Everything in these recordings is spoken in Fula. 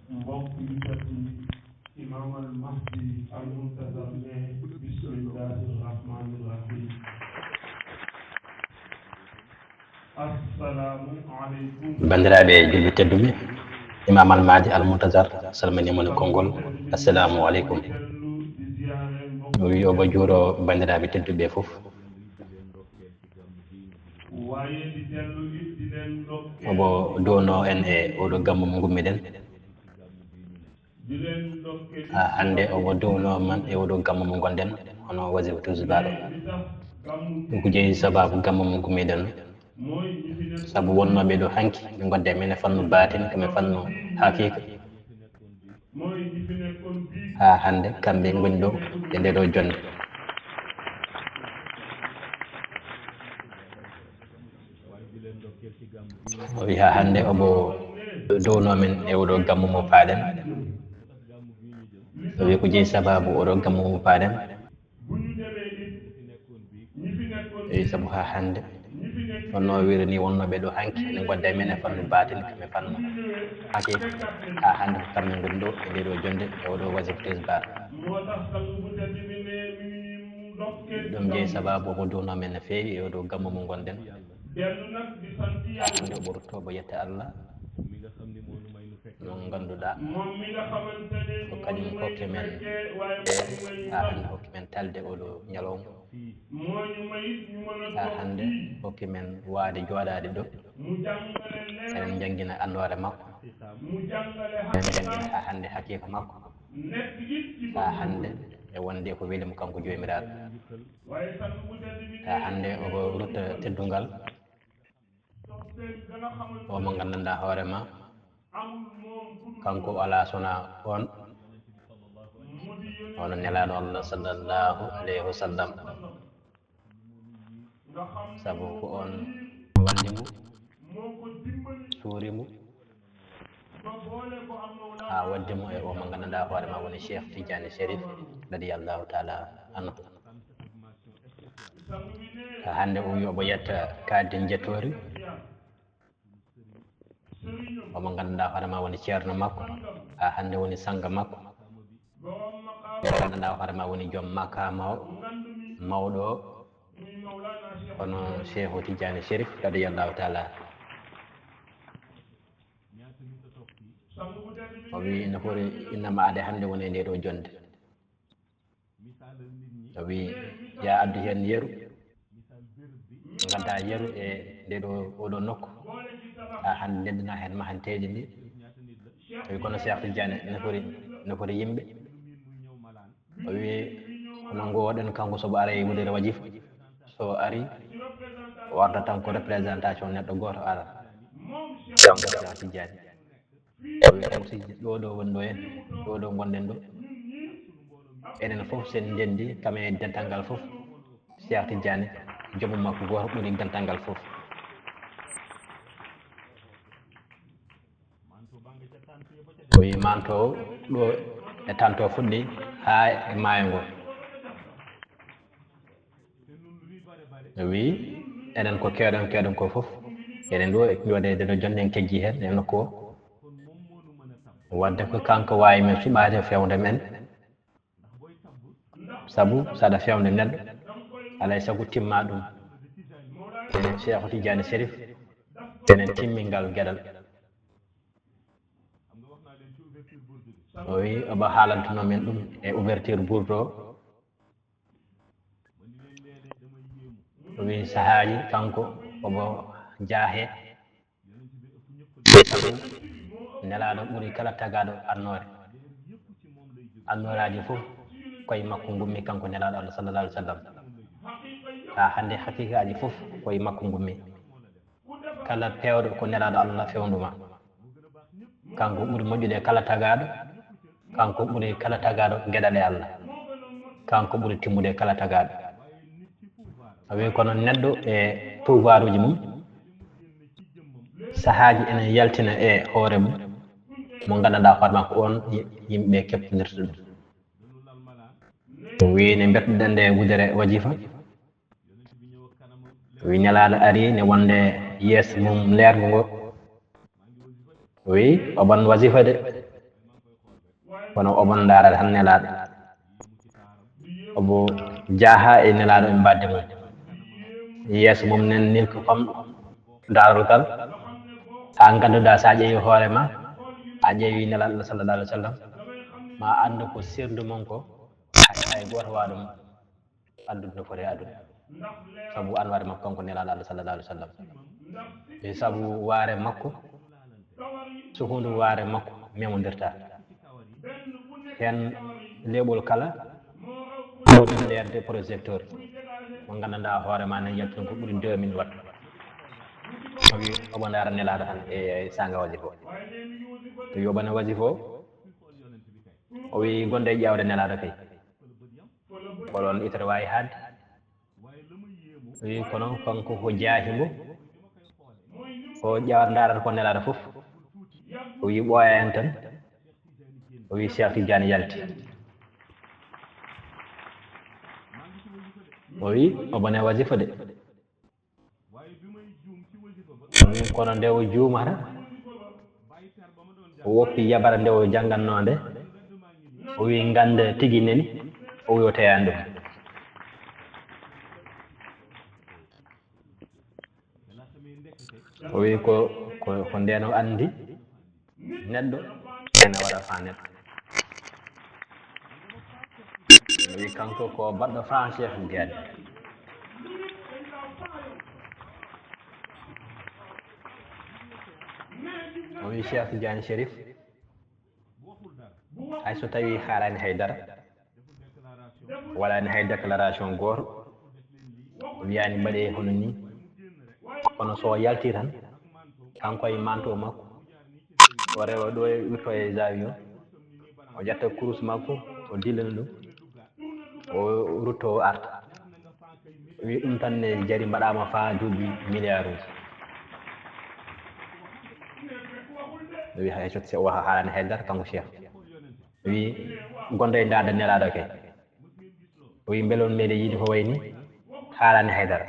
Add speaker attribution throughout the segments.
Speaker 1: mbokk yu jot imam al mahdi al muntazar ne bismillahi rahmani rahim. assalamu aleykum
Speaker 2: bandiraɓe julɓe tedduɓe, imam al mahdi al muntazar salminimon e konngol assalamu aleykum. o wi omo juuro bandiraɓe tedduɓe fof. omo downo en e oɗo gammu mo gummiɗen. hande omo downo man e oɗo gammu mo gonɗen hono wasifa tusbaɗo. ɗum ko jeeyi sababu gammu mo gummiɗen saabu wonnoɓe ɗo hanki ɓe gonde men e fannu batin kame fannu hakika ha hande kamɓe goni ɗo e nde ɗo jonde. o wi ha hande omo downomen e oɗo gammu mo paaɗen. o wi ko jeeyi sababu oɗo gammu mo paaɗen. eyi saabu ha hande wonno wirini wonnoɓe ɗo hanki ne gonde men e fannu batin kame fannu hakika ha hande ko kamɓe goni ɗo e ndeɗo jonde e oɗo wasifa tusbar. ɗum jeeyi sababu omo downomen no feewi e oɗo gammu mo gonɗen. hande omo ruttoɓe yetta Allah non ganduɗa ko kañum hokke men ha hande hokki men talde oɗo ñalawma. ha hande hokki men waade joɗade ɗo eɗen jangguina andore makko, eɗen jangguina ha hande hakika makko, ha hande e wonde ko welimo kanko jomiraɗo. ha hande omo rutta teddungal omo gandanɗa hoorema kanko ala sona on hono nelaɗo Allah sallllahu alayhi wa sallam, saabu ko on wallimo suurimo ha waddimo e omo gandanɗa hoorema woni Cheikh Tidiane Chérif radiyallahu taala anhu. ha hande o wi omo yetta kadde jettori omo gandanɗa hoorema woni ceerno makko, ha hande woni sanga makko, omo gandanɗa hoorema woni joom makama o mawɗo o hono Cheikh Tidiane Chérif radiyallahu taala. o wi no foti innama ade hande woni e ndeɗo jonde. o wi ya addu hen yeeru gadda yeeru e ndeɗo oɗo nokku ha hande ndenndina hen mahanteje ndi. o wi kono Cheikh Tidiane no foti yimɓe. o wi hono ngowoɗen kanko sobo ara e wudere wajifa so ari o arta tan ko représentation neɗɗo goto ara kanko Cheikh Tidiane. o wi kanko si ɗo ɗo woni ɗo en ɗo ɗo gonɗen ɗo enen foof sen ndendi kame dental ngal foof Cheikh Tidiane joomum makko goto ɓuuri dental ngal foof. o wi manto ɗo e tanto fuɗɗi ha e maayo ngo. o wi enen ko kewɗen ko foof eɗen ɗo e ƴoodede ɗo jonde en kejji hen e nokku o wadde ko kanko wawi men suɓade fewde men, saabu saɗa fewde neɗɗo alay saago timma ɗum. enen Cheikh Tidiane Chérif enen timmingal gueɗal. o wi omo haalantuno men ɗum e ouverture ɓurɗo o. o wi sahaji kanko omo jaahe saabu nelaɗo ɓuuri kala tagaɗo annoraji foof koye makko gummi kanko nelaɗo Allah sallallah alih w sallam. ha hande hakikaji foof koye makko gummi. kala pewɗo ko nelaɗo Allah fewnduma kanko ɓuuri moƴƴude kala tagaɗo, kanko ɓuuri kala tagaɗo gueɗale Allah, kanko ɓuuri timmude kala tagaɗo. o wi kono neɗɗo e pouvoir uji mum sahaji ene yaltina e hoore mum mo gandanɗa hoorema ko on yimɓeɓe keptinirta ɗum. o wi ne bettuɗen nde wudere wajifa. o wi nelaɗo ari ne wonde yeeso mum leergo ngo. o wi o ɓan wajifa de kono obon ndaarade han nelaaɗo obo jaaha e nelaaɗo e mbadde mum yeeso mum nen nilko famɗo daarogal ha ganduɗa sa ƴeewi hoore ma a ƴeewi nelaaɗo Allah sallallahu alaihi wa sallam ma andu ko sirdu mum ko hay goto wawa ɗum andude no foti addude sabu anware makko kanko nelaaɗo Allah sallallahu alaihi wa sallam e sabu waare makko so hunde waare makko memodirta hen leeɓol kala lerde projecteur mo gandanɗa hoore ma ne yaltin ko ɓuuri 2000 watt o wi omo ndaara nelaaɗo tan e sanga wasifo to yoɓane wasifo o wi gonde e ƴewde nelaaɗo kay kolon itere wawi haadde o wi kono kanko ko jaahimo o ƴewata ndaarata ko nelaaɗo foof o wi ɓooya en tan o wi Cheikh Tidiane yalti o wi obone wasifa de kono nde o juumata o woppi yabara nde o janngannode o wi ngannde tigi neni o wi o teyani ɗum o wi ko ndeno anndi neɗɗo ene waɗa fa neɗɗo o wi kanko ko baɗɗo fa Cheikh Tidiane o wi Cheikh Tidiane Chérif hay so tawi haalani haydara waɗani hay déclaration goto wiyani mbaɗe hono ni kono so yalti tan kanko e manto makko o rewa ɗo e wirto e zawion o ƴetta kurus makko o dillana ɗum o rutto o arta o wi ɗum tan ne jari mbaɗama fa duuɓi milliard uji o wi hay so o haalani haydara kanko Cheikh o wi gonde e ndaarde nelaaɗo kay o wi beele on meeɗi yiide ko wayni haalani haydara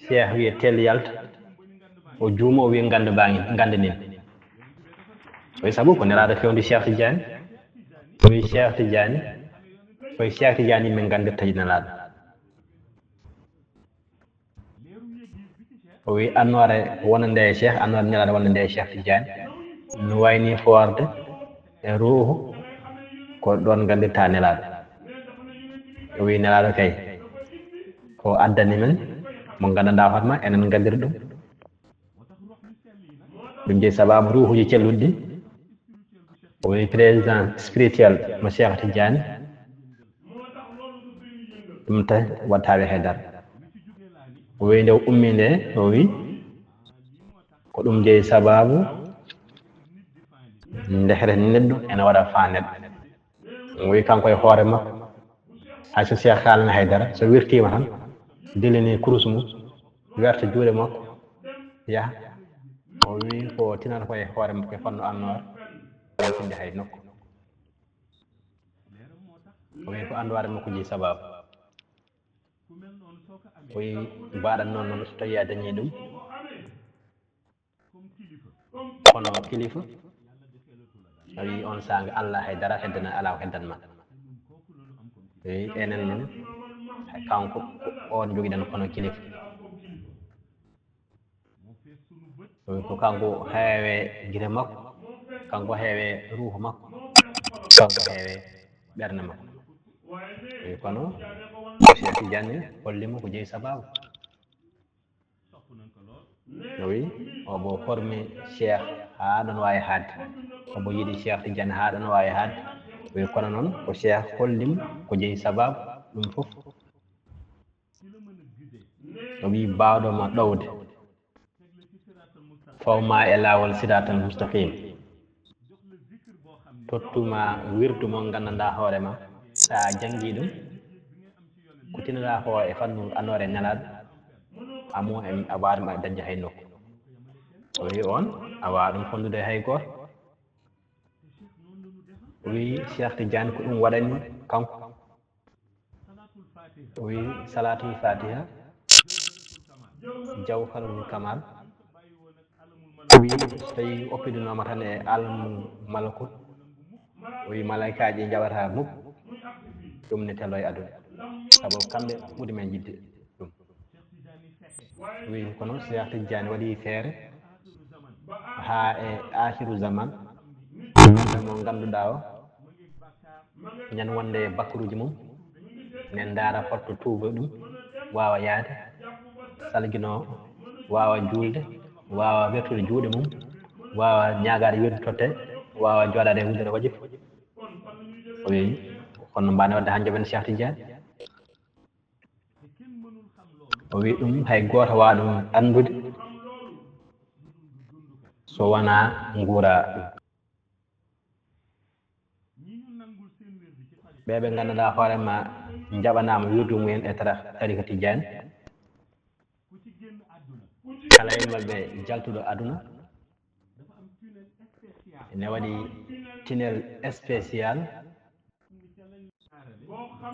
Speaker 2: Cheikh wi tel yalta o juuma o wi ngande bangi ngande nin o wi sabu ko nelaaɗo fewndi Cheikh Tidiane o wi Cheikh Tidiane koye Cheikh Tidiane yimɓe gandirta nelaaɗo o wi annore wonande e Cheikh annore nelaaɗo wonande e Cheikh Tidiane no wayni forde e ruuhu ko ɗon gandirta nelaaɗo o wi nelaaɗo kay ko addani men mo gandanɗa hoorema enen gandiri ɗum ɗum jeeyi sababu ruuhuji celluɗi ɗi o wi président spirituel mo Cheikh Tidiane ɗum tan wattawi haydara o wi nde o ummi nde o wi ko ɗum jeeyi sababu ndekete neɗɗo ene waɗa fa neɗɗo o wi kanko e hoore makko hay so Cheikh haalani haydara so wirtima tan dilini kurus mum werta juuɗe makko yaha o wi ko tinata koye hoore makko e fanno annore yaltinde hay nokku o wi ko anduware makko jeeyi sababu o wi mbaɗat noon so tawi a dañi ɗum kono kilifa o wi on sanga Allah haydara heddana ala ko heddanma o wi enen noon kanko on joguiɗen kono kilifa o wi ko kanko heewe guite makko kanko heewe ruuhu makko kanko heewe ɓerde makko o wi kono ko Cheikh Tidiane hollimo ko jeeyi sababu o wi obo hormi Cheikh ha ɗon wawi haadde obo yiiɗi Cheikh Tidiane ha ɗon wawi haadde o wi kono noon ko Cheikh hollimo ko jeeyi sababu ɗum fof o wi bawɗoma ɗowde fawma e lawol siratal mustaqim tottuma wirdu mo gandanɗa hoorema sa janngui ɗum ko tinaɗa ko e fannu annore nelaɗo amo a waɗuma dañde hay nokku o wi on a wawa ɗum fondude hay goto o wi Cheikh Tidiane ko ɗum waɗani kanko o wi salatul fatiha jawharatul kamal o wi so tawi oppidinoma tan e alamu malakut o wi malaikaji jawata muk ɗum ne telo e aduna sabu kamɓe ɓuri men jidde ɗum wi kono Cheikh Tidiane waɗi feere ha e akhiru zaman mo ganduɗa o ñan wonde bakruji mum nen daara holto tuuba ɗum wawa yaade salguino wawa julde wawa wertude juuɗe mum wawa ñagade wirdu totte wawa joɗade e wudere wajif o wi kono mbani wadde han joɓen Cheikh Tidiane o wi ɗum hay goto wawa ɗum andude so wona nguura ɗum ɓeɓe ganduɗa hoorema jaɓanama wirdu mumen e tarika Tidiane kala en maɓɓe jaltuɗo aduna ne waɗi tinel spécial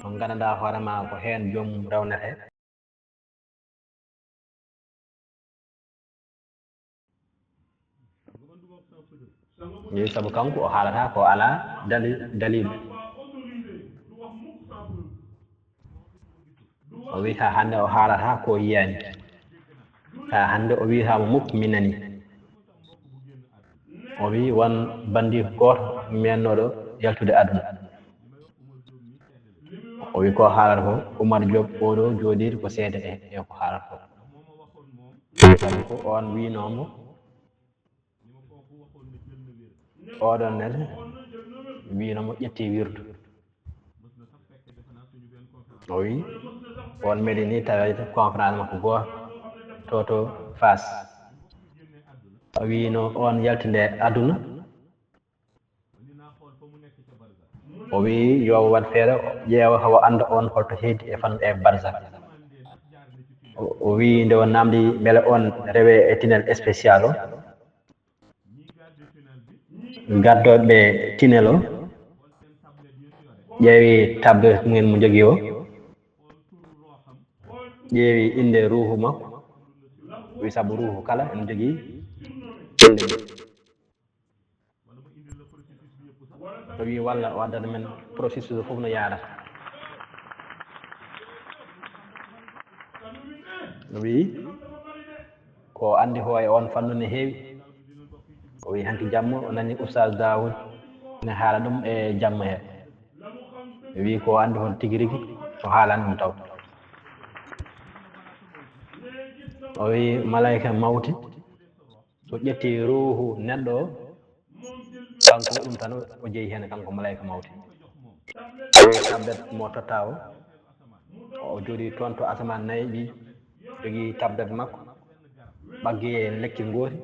Speaker 2: ko ganduɗa hoorema ko hen joomum rewnete yeyi saabu kanko o haalata ko ala dalil o wi ha hande o haalata ko yiyani ha hande o wiyatamo mukk mi nani o wi won bandi goto mennoɗo yaltude aduna o wi ko haalata ko Oumar Diop oɗo jooɗiɗo ko seede e ko haalata ko sabu ko on winomo oɗon nede winomo ƴetti wirdu o wi on meeɗi ni tawede conférence makko goto to Fass o wino on yaltinde aduna o wi yo wat feere ƴeewa hawo anda on holto heddi e fannu e barsak o wi nde o namdi beele on rewe e tinel spécial o gaddoɓe tinel o ƴeewi tablette mumen mo jogui o ƴeewi inde ruuhu makko wi saabu ruuhu kala ene jogui inde mum o wi walla o addana men processus o foof no yarata o wi ko andi ho e on fannu ne heewi o wi hanki jamma o nani oustaz Dawoud ne haala ɗum e jamma he o wi ko andi hon tigui rigui o haalani ɗum taw o wi malayika mawti so ƴetti ruuhu neɗɗo o kanko ɗum tan o jeeyi hen kanko malayika mawti o wi tablette mo totta o jooɗi toon to asaman nayyi ɗi jogui tablette makko ɓaggi e lekki gooti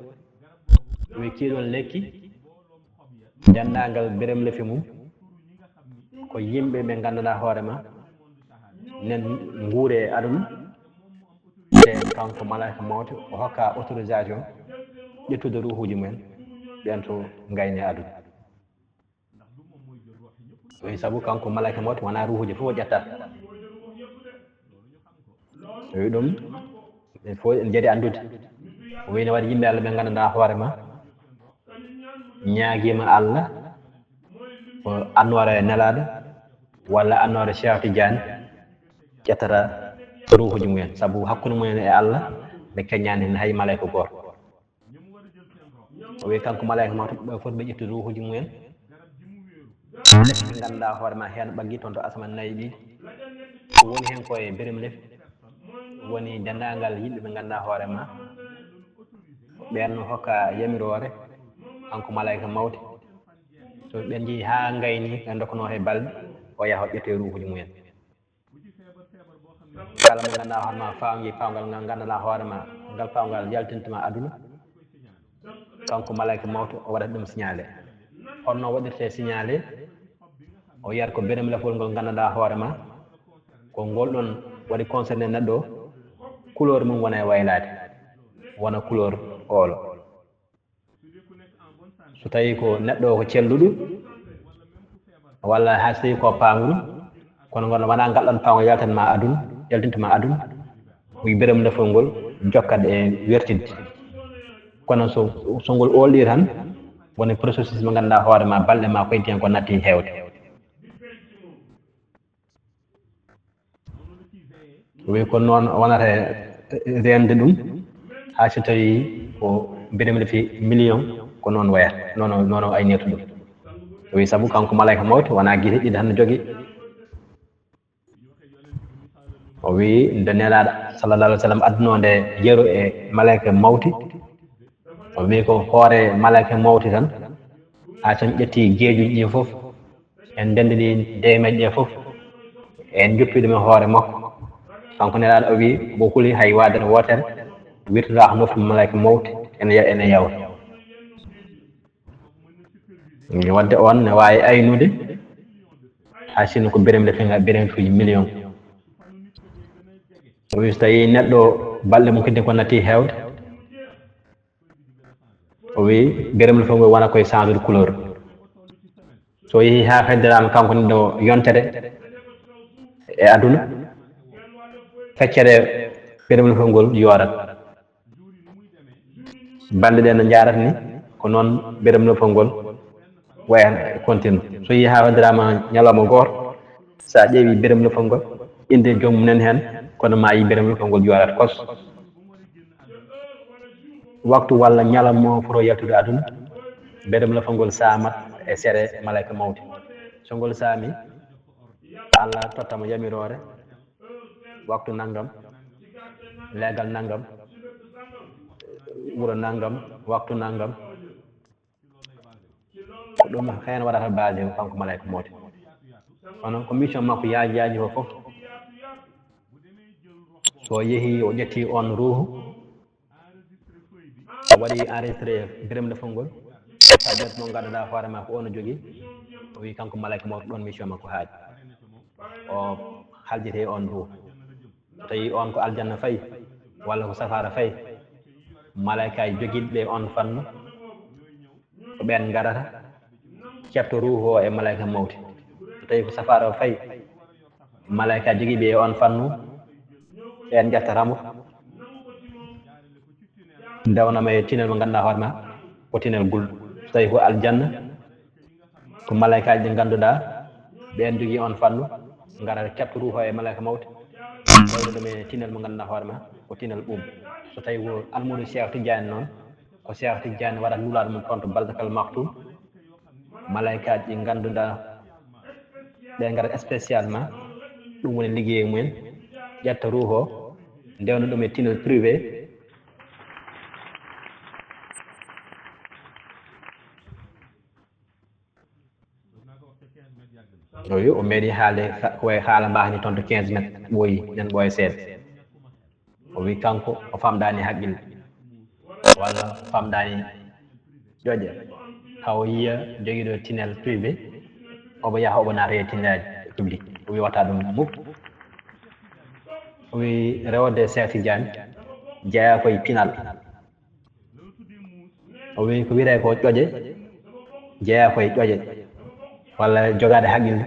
Speaker 2: o wi kiiɗon lekki dendagal Birame Lefi mum ko yimɓe ɓe ganduɗa hoorema nen nguure e aduna te kanko malayika mawti o hokka autorisation ƴettude ruuhuji mumen ɓen to gayni aduna o wi saabu kanko malayika mawti wona ruuhuji fof o ƴettata o wi ɗum il faut en jeeɗi andude o wi ne waɗi yimɓe Allah ɓe ganduɗa hoorema ñaaguima Allah ko annore nelaɗo walla annore Cheikh Tidiane ƴettata ruuhuji mumen saabu hakkude mumen e Allah ɓe keññani hen hay malayika goto o wi kanko malayika mawti ɓe foti ɓe ƴettude ruuhuji mumen lekki ɓe ganduɗa hoorema hen ɓaggi toon to asaman nayyi ɗi ko woni hen koye Birame Lefi woni dendagal yimɓe ɓe ganduɗa hoorema ɓen hokka yamirore kanko malayika mawti so ɓe jeeyi ha gayni ɓe dokkuno he balɗe o yaaha o ƴette ruuhuji mumen kala mo ganduɗa hoorema fawi fawgal ngal ganduɗa hoorema ngal fawgal yaltintuma aduna kanko malayika mawti o waɗat ɗum signalé honno waɗirte signalé o yiyat ko Birame Lefol ngol ganduɗa hoorema ko ngol ɗon waɗi concerné neɗɗo o couleur mum wona e waylade wona couleur oolo so tawi ko neɗɗo o ko celluɗo walla hay so tawi ko paanguɗo kono gon wona ngalɗon pawngo yaltanma aduna yaltintuma aduna wi Birame Lefol ngol jokkat e wertidde kono so ngol olɗi tan woni processus mo ganduɗa hoore ma balɗe ma koye ten ko natti hewde wi ko noon wonata rende ɗum ha so tawi ko mbiɗa fi million ko noon wayata noon o aynirta ɗum wi saabu kanko malayka mawde wona guite ɗiɗi tan no jogui o wi nde nelaɗo sallallah alih w sallam addunode yeeru e malayka mawti o wi ko hoore malayka mawti tan ha son ƴetti geejuji ɗi foof en ndendiɗi ndemeji ɗe foof en joppiɗum e hoore makko kanko nelaɗo o wi mo huuli hay wadere wotere wirtata ko noftu malayka mawti ene yawta wadde on ne wawi aynude ha sinno ko biremde finga biremtuji million o wi so tawi neɗɗo balɗe mum kadi ko natti hewde o wi biremde fof ngo wona koye changer de couleur so yeehi ha fedderama kanko neɗɗo yontere e aduna feccere biremde fof ngol yorat balɗe ɗe no jarata ni ko noon biremde fof ngol waya continue so yeehi ha fedderama ñalawma goto sa ƴeewi biremde fof ngol inde joomum nen hen kono ma yi biremde fof ngol yorat kos waktu walla ñalawma foto yaltude aduna biremde fof ngol samat e seere malayka mawde so ngol saami Allah tottamo yamirore waktu nanggam leegal nanggam wuro nanggam waktu nanggam ko ɗum hen waɗata base kanko malayka mawde kono ko mission makko yaaji o foof so yeehi o ƴetti on ruuhu o waɗi enregistré biremde fof ngol hajet mo ganduɗa hoore ma ko on jogui o wi kanko malayka mawɗo ɗon mission makko haaji o haljete on ruuhu so tawi on ko aljanna fayi walla ko safara fayi malaykaji joguiɓe on fannu ko ɓen garata cefto ruuhu o e malayka mawde so tawi ko safara o fayi malaykaji joguiɓe on fannu ɓen ƴettatamo ndewnama e tinel mo ganduɗa hoore ma ko tinel gulɗo so tawi ko aljanna ko malaykaji ɗi ganduɗa ɓen jogui on fannu gara kepta ruuhu e malayka mawde ɗewde ɗum e tinel mo ganduɗa hoore ma ko tinel ɓuuɓ so tawi ko almudo Cheikh Tidiane noon ko Cheikh Tidiane waɗat lulaɗo mum toon to Barzakal Maktoum malaykaji ɗi ganduɗa ɓe garat spécialement ɗum woni ligguey mumen ƴetta ruuhu o ndewna ɗum e tinel privé o wi o meeɗi haalde koye haala mbahani toon to 15 métres ɓooyi nen ɓooya seeɗa o wi kanko o famɗani haqqille walla famɗani ƴoƴƴe haw yiya joguiɗo tinel privé omo yaaha omo naata e tinellaji public o wi watta ɗum mukk o wi rewde Cheikh Tidiane jeeya koye pinal o wi ko wiyete ko ƴoƴe jeeya koye ƴoƴe walla jogade haqqille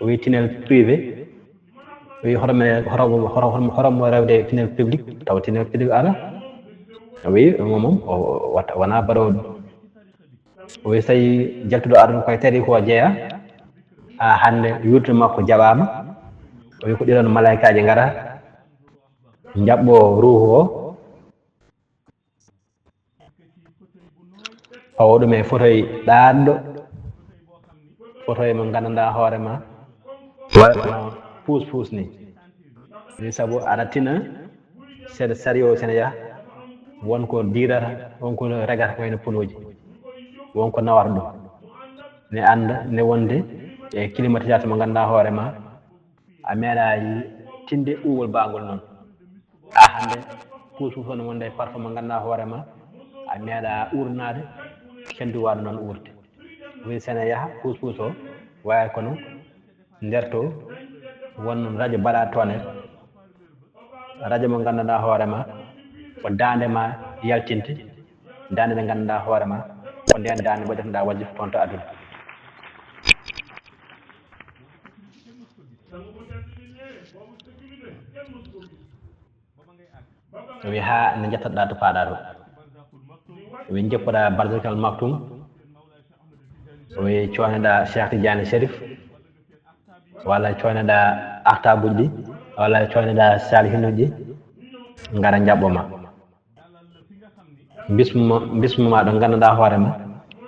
Speaker 2: o wi tinel privé o wi hotomo rewde tinel public taw tinel public ala o wi momom o watta wona baɗowo ɗum o wi so tawi jaltuɗo aduna koye tari ko jeeya ha hande yurde makko jaɓama o wi ko ɗiɗon malaykaji gara jaɓɓo ruuhu o fawo ɗum e fauteuil ɗaɗɗo fauteuil mo gandanɗa hoore ma waɗa puus ni ni saabu aɗa tina seeɗa sario sene yaha wonko dirata wonko regata ko wayno ponoji wonko nawata ɗum ne anda ne wonde e climatisation mo ganduɗa hoore ma a meeɗayi tinde ɓuuɓol mbagol noon ha hande puus ne wonde parfum mo ganduɗa hoore ma a meeɗa urnade kendu waɗa noonurde wi sene yaaha puus o waya kono nder to won radio mbaɗa toon radio mo ganduɗa hoore ma ko dande ma yaltinte dande nde ganduɗa hoore ma ko nden dande waɗirɗa wajjude toon to aduna o wi ha nde jettoɗa to paɗa to o wi jeppoɗa Barzakal Maktoum wi coynoɗa Cheikh Tidiane Chérif walla coynoɗa artabuji ɗi walla coynoɗa salihinuji ngara jaɓɓoma bismuma ɗo ganduɗa hoorema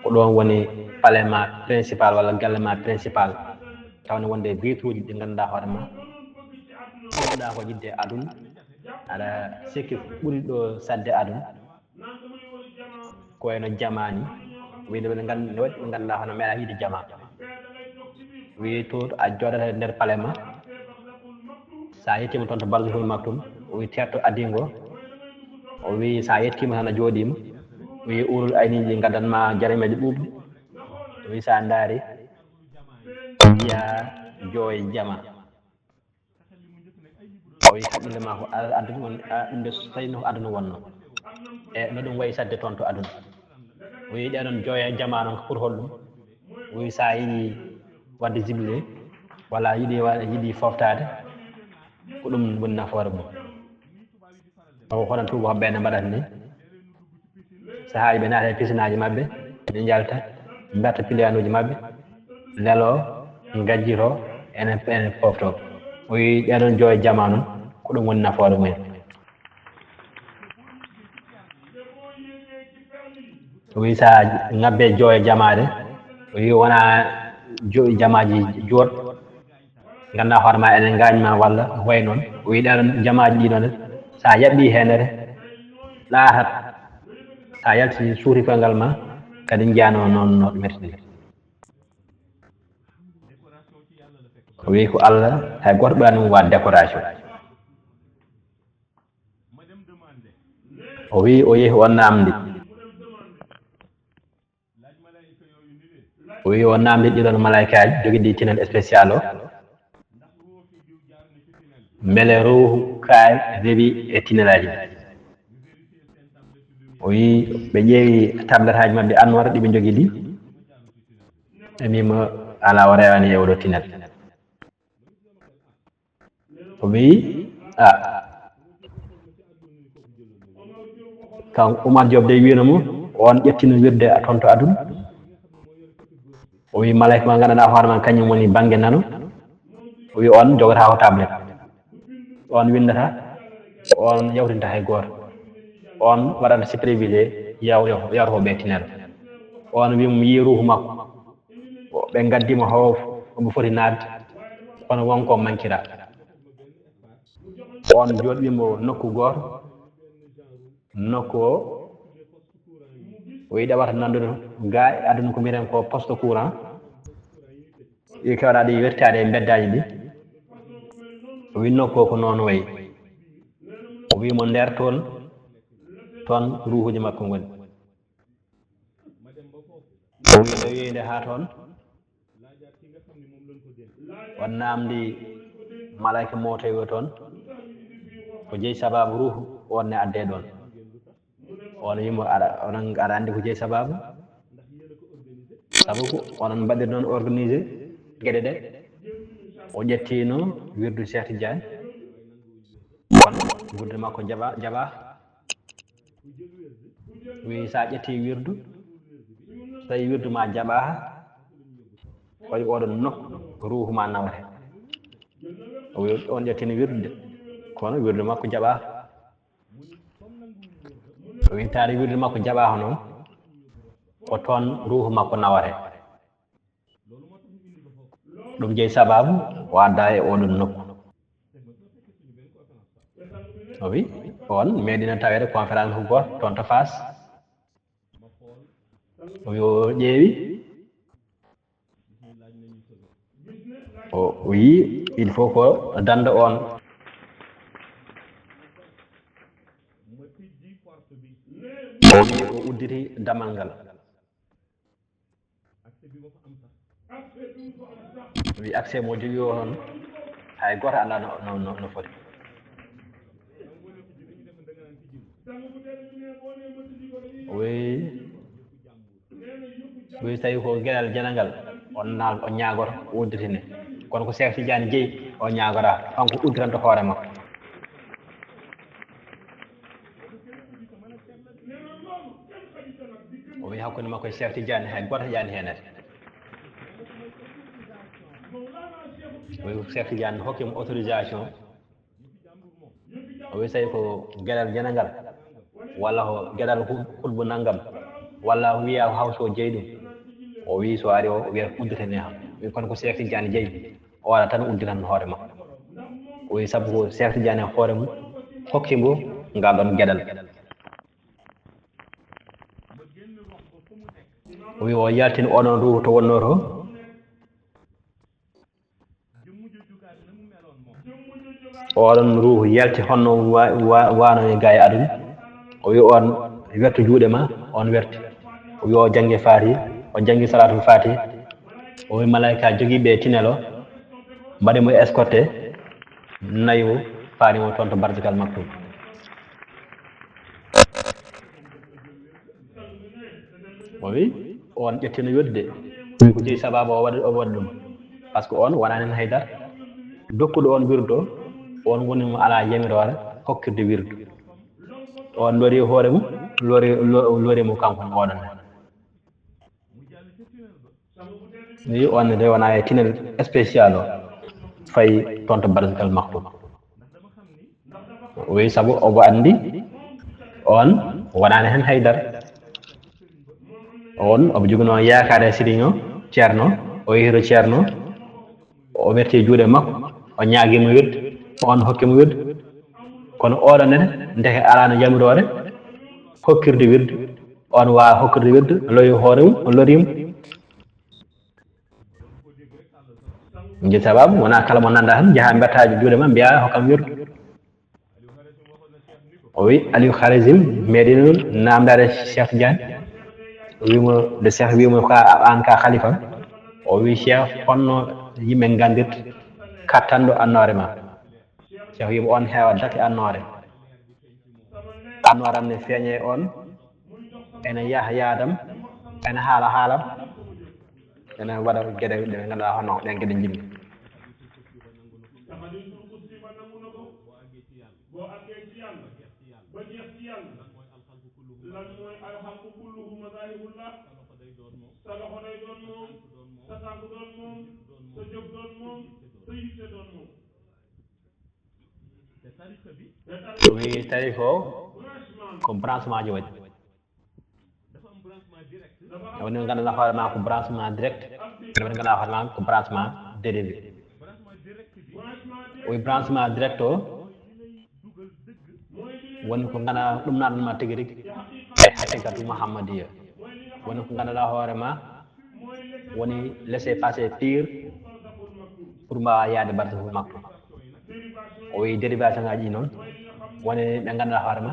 Speaker 2: ko ɗon woni palais ma principal walla galle ma principal tawne wonde vitre uji ɗi ganduɗa hoorema ɗa ko yidde aduna aɗa sikki ɓuuri ɗo sadde aduna ko wayno jamani wiide ɓe waɗi ɓe ganduɗa hono meeɗa yiide jama wi to a jooɗata nder palais ma sa yettima toon to Barzahoul Maktoum wi terto adingo o wi sa yettima tan a jooɗima wi urul ayniji gaddanma jarameji ɗuɗɗi wi sa daari wiya jooye jama o wi haqqille ma ko aduna won ɗum de so tawino ko aduna wonno e no ɗum wayi sadde toon to aduna o wi ɗeɗon jooye jama noon ko pour holɗum o wi sa yiiɗi wadde jubilé walla yiiɗi foftade ko ɗum woni nafoore mum o hono tubakoɓe ne mbaɗata ni sahaaji ɓe naata e piscine aji mabɓe ɓe jalta mberta piliyanuji mabɓe lelo gajjito enen pofto o wi ɗeɗon jooye jama noon ko ɗum woni nafoore mumen o wi sa ngabbe jooye jamade o wi wona jamaji jooɗ ganduɗa hoorema enen gañma walla way noon o wi ɗeɗon jamaji ɗi noon sa yaɓɓi henere ɗatat sa yalti suuti koyngal ma kadi jiyano noon no ɗumirtini o wi ko Allah hay goto ɓurani mum waat décoration o wi o yeehi o namdi o wi o namdi ɗiɗon malaikaji joguiɗi tinel spécial o beele ruhu kaari reewi e tinelaji o wi ɓe ƴeewi tablette haji mabɓe anwara ɗiɓe jogui ɗi ɓe mbima ala o rewani e oɗo tinel o wi kan Oumar Diop de winamo on ƴettino wirde toon to aduna o wi malayka ma ganduɗa hoorema kañum woni banggue nano o wi on jogata ko tablette on windata on yawtinta hay goto on waɗata supervisé yawta ko ɓe tinel on wimo yi ruhu makko ɓe gaddima omo foti nadde kono wonko mankira on joɗɗimo nokku goto nokku o wi ɗeɓata nandude ga aduna ko mbiyeten ko poste courant ɗi kewɗa ɗi wertade e beddaji ɗi o wi nokku ko noon wayi o wimo nder toon ruhuji makko goni o wi no wiyde ha toon on namdi malayka motoyo toon ko jeeyi sababu ruhu on ne adde ɗon on wimo aɗa andi ko jeeyi sababu saabu ko onon mbaɗir noon organisé gueɗe ɗe o ƴettino wirdu Cheikh Tidiane kono wirdu makko jaɓa wi sa ƴetti wirdu so tawi wirdu ma jaɓa koye oɗon nokku ruhu ma nawate o wi on ƴettino wirdu kono wirdu makko jaɓa o wi taade wirdu makko jaɓaka noon ko toon ruhu makko nawate ɗum jeeyi sababu o adda e oɗon nokku o wi on meeɗino tawede conférence ko goto toon to Fass o wi o ƴeewi o wi il faut ko danda on o wi o udditi damal ngal o wi accès mo jogui o on hay goto anda no foti o wi so tawi ko gueɗal janangal on ñagoto o udditine kono ko Cheikh Tidiane jeeyi o ñagora kanko udditanto hoore makko o wi hakkude makko e Cheikh Tidiane hay goto yaani henete o wi Cheikh Tidiane hokkimo autorisation o wi tawi ko gueɗal janangal walla ko gueɗal hulbo nanggam walla wiya hawso jeeyi ɗum o wi so ari o wiyata udditene ham wi kono ko Cheikh Tidiane jeeyi o waɗa tan udditan hoore makko o wi sabu ko Cheikh Tidiane hoore mum hokkimo ngal ɗon gueɗal o wi o yaltini oɗon ruhu to wonno to oɗon ruhu yalti honno wano e ga e aduna o wi on wertu juuɗe ma on werti o wi o jangge faati o jangi salatul fati o wi malaika jogiiɓe tinelo mbaɗi mo escorté nayo faanimo toon to bardigal makko o wi on ƴettino yodde wi ko jeeyi sababu o waɗi ɗum par ce que on wonani hen haydara dokkuɗo on wirdu o on woni mo ala yamirore hokkirde wirdu on lori hoore mum lorimo kanko oɗon ni on de wona e tinel spécial o fayi toon to bardigal makko o wi saabu omo andi on wonani hen haydara on omo joguino yakare sérigne o ceerno o yehiro ceerno o werti juuɗe makko o ñaaguimo wirde on hokkimo wirde kono oɗon nene ndeke alano yamirore hokkirde wirde on wawa hokkirde wirde loyi hoore mum o lorimo jii sababu wona kala mo nanda tan jaaha mbettaji juuɗe ma mbiya hokkam wirde o wi Aliou Kharazim meeɗino namdade Cheikh Tidiane o wimo de Cheikh wimo ka an ka khalifa o wi Cheikh honno yimɓe gandirta kattanɗo annore ma Cheikh wimo on heewa dake annore annore am ne feeñe on ene yaaha yaadam ene haala haalam ene waɗa gueɗe ɗe ganduɗa hono ɗen gueɗe jimmi wi tarif o ko branchement ji waɗi woni ganduɗa hoore ma ko branchement direct woni ganduɗa hoore ma ko branchement dérivé wi branchement direct o woni ko ganduɗa ɗum nanɗuma tigui rigui e haqiqatu Mouhammadiya woni ko ganduɗa hoore ma woni laissé passer pire pour mbawa yaade barsahu makko o wi dérivation ngaji ɗi noon woni ɓe ganduɗa hoore ma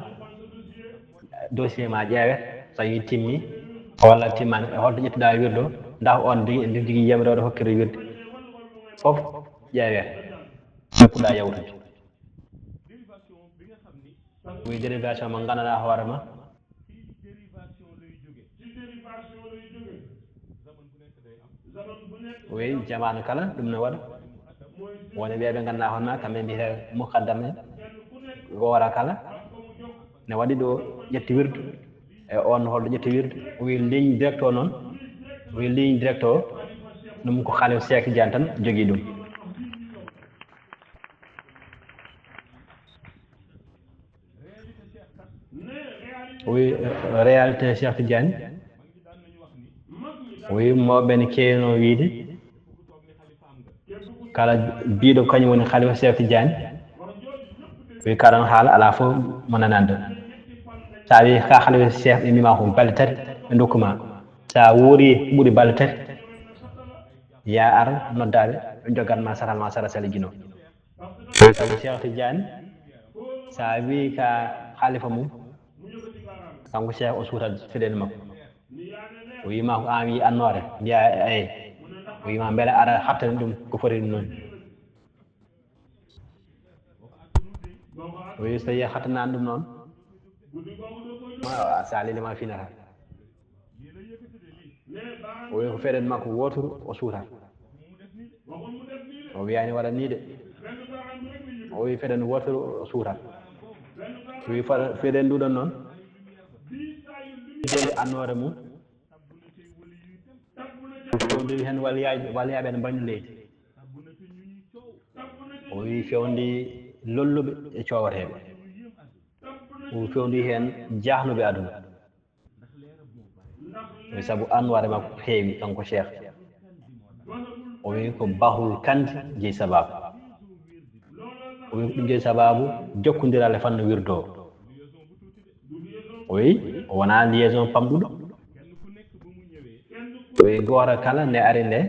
Speaker 2: dossier ma ƴeewe so yi timmi walla timmani holto ƴettuɗa wirde o ndax on jogui yamirore hokkirde wirde foof ƴeewe dokkuɗa yawtude wi dérivation mo ganduɗa hoore ma wi jamanu kala ɗum ne waɗa woni ɓeɓe ganduɗa hoore ma kamɓe mbiyete mukaddam en goora kala ne waɗi ɗo ƴetti wirde e on holɗo ƴetti wirde wi ligne direct o noon wi ligne direct o ɗum ko Khalifa Cheikh Tidiane tan jogui ɗum wi réalité Cheikh Tidiane wi mawɓe ne kewno wiide kala biɗo kañum woni Khalifa Cheikh Tidiane wi kaɗon haala ala fof mo nananda sa wi ka Khalifa Cheikh ɓe mbima ko balle tati ɓe dokkuma sa woori ɓuuri balle tati ya ar noddaɓe ɓe jogatma satal ma sara sali guino sabu Cheikh Tidiane sa wi ka khalifa mum kanko Cheikh o suutat feɗele makko o wima ko an wi annore mbiya eyi o wima beele ara hattani ɗum ko foti ɗum noon o wi so tawi hattanani ɗum noon sa lelima finata o wi ko feɗen makko wotoru o suutat o wiyani waɗa ni de o wi feɗen wotoru o suutat o wi feɗen nduɗon noon jeli annore mum ɗoɗiri hen waliyaɓe ne mbañi leydi o wi fewndi lolluɓe e cowateɓe o fewndi heen jahnuɓe aduna wi sabu anware makko heewi kanko cheikh o wi ko bahul kandi jeyi sababu o wi ko ɗum jeyi sababu jokkodirale fanno wirdo o wi o wona liaison pamɗuɗo o wi goto kala nde ari nde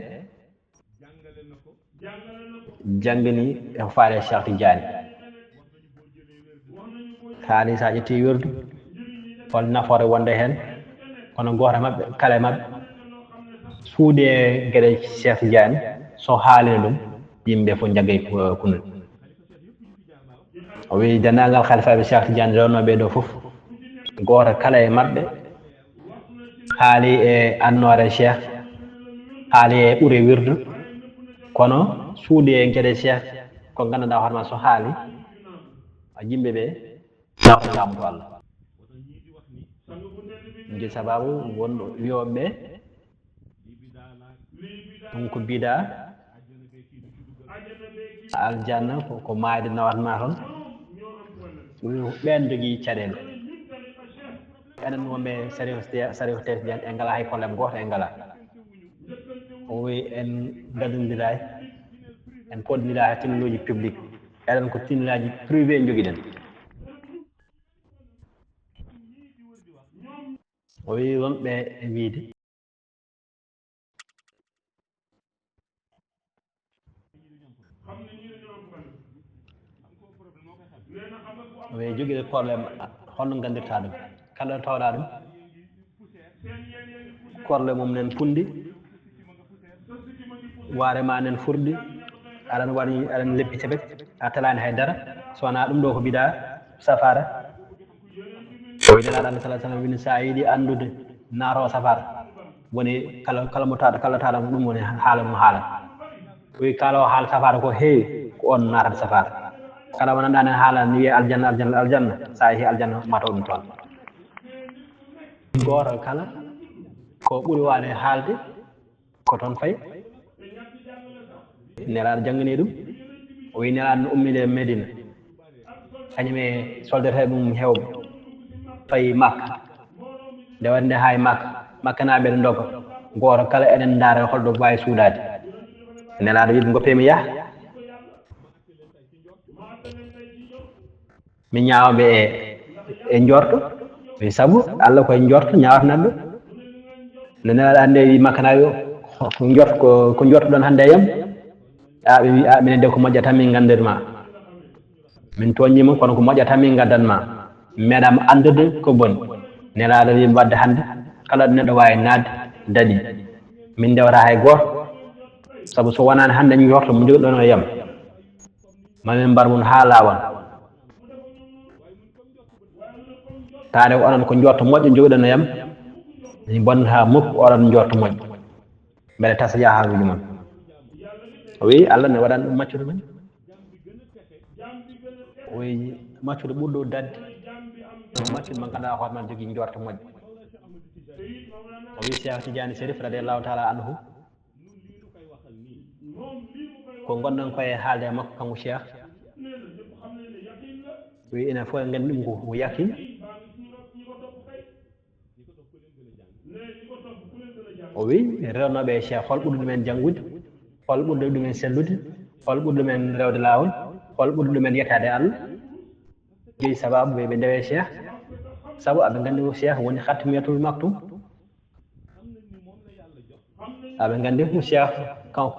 Speaker 2: jangini e ko faale Cheikh Tidiane haali sa ƴetti wirdu hol nafoore wonde heen kono goto maɓɓe kala maɓɓe suude gueɗe Cheikh Tidiane so haalino ɗum yimɓe fof jaggay kunde o wi dendagal halifaɓe Cheikh Tidiane rewnoɓe ɗo fof goto kala e maɓɓe haali e annore cheikh haali e ɓuure wirdu kono suude e gueɗe cheikh ko ganduɗa hoorema so haali yimɓe ɓe nawtanamo to Allah ɗum jeyi sababu wonɗo wiyoɓeɓe ɗum ko bida aljanna ko maayde nawatma toon ɓen jogui caɗele enen wonɓe sarif Tidiane en ngala hay probléme goto en ngala o wi en gadodira en poɗɗinira e tinnoji public eɗen ko tinnoji privé joguiɗen o wi wonɓe e wiide o wi joguiɗo probléme holno gandirta ɗum kala ɗo tawɗa ɗum korle mum nen pundi warema nen furɗi aɗan waɗi aɗan leppi ceɓek a talani haydara so wona ɗum ɗo ko mbiɗa safara o wi nelaɗo Allah sallallahu alaihi wasallam wini sa yiiɗi andude naatowo safara woni kala mo taɗa kala taɗa ɗum woni haala mum haala o wi kala o haala safara ko heewi ko on natata safara kala mo nanɗa nen haala ni wiye aljanna aljanna aljanna sa yeehi aljanna mataw ɗum toon goto kala ko ɓuuri wade haalde ko toon fayi nelaɗo jangani ɗum o wi nelaɗo no ummide Medina kañum e soldateɓe mum hewɓe fayi Makka nde waɗi nde hay Makka naɓe ɗe doga goto kala eɗen daara holɗo wawi suudade nelaɗo wiide goppemi yaah mi ñawaɓe e jorto wi saabu Allah koye jorto ñawata neɗɗo nde nelaɗo ande wi Makka naɓe ko jortoɗon hande e yam ɓe wi minen de ko moƴƴa tan min gandirma min toññima kono ko moƴƴa tan min gaddanma meeɗama andude ko boni nelaɗo wi wadde hande kala ɗo neɗɗo wawi nadde daɗi min dewata hay goto saabu so wonani hande jorto mo jogiɗon e yam mamin mbar mum ha lawol taade ko onon ko jorto moƴƴo jogiɗon e yam min bonnata mukko oɗon jorto moƴƴo beele tasa yaharuji moon o wi Allah ne waɗani ɗum maccude men o wi maccude ɓurɗo dadde maccude mo ganduɗa hoore ma jogui jorto moƴƴo o wi Cheikh Tidiane Chérif radiallahu taala anhu ko gonɗon koye haalde makko kanko cheikh wi enen fof en gandi ɗum ko yakin o wi rewnoɓe e cheikh hol ɓurɗo ɗumen janggude hol ɓurɗo ɗumen sellude hol ɓurɗo ɗumen rewde lawol hol ɓurɗo ɗumen yettade Allah jeyi sababu ɓe ndewe cheikh saabu aɓe gandi ko cheikh woni hattimiyatul maktum aɓe gandi ko cheikh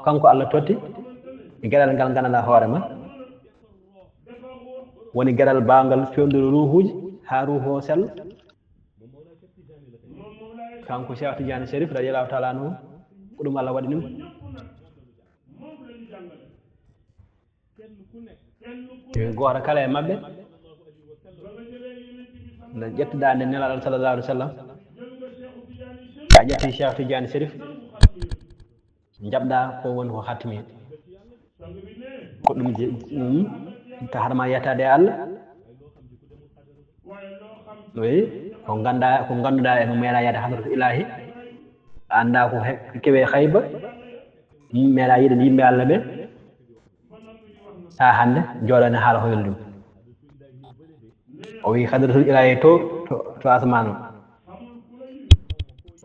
Speaker 2: kanko Allah totti gueɗal ngal ganduɗa hoorema woni gueɗal bagal fewnude ruhuji ha ruhu o sello kanko Cheikh Tidiane Chérif radiallahu taala anhu ko ɗum Allah waɗi ɗum goto kala e mabɓe nde ƴettuɗa nde nelaɗo sallallahu alaihi wa sallam a ƴetti Cheikh Tidiane Chérif jaɓɗa ko woni ko hattimi ko ɗum ta haɗama yettade e Allah oui ko ganduɗa emo meeɗa yaade hadratu ilahi anda ko keewe hayba meeɗa yiɗen yimɓe Allah ɓe ha hande joɗani haala hoyol ɗum o wi hadratul ilahi to asmanu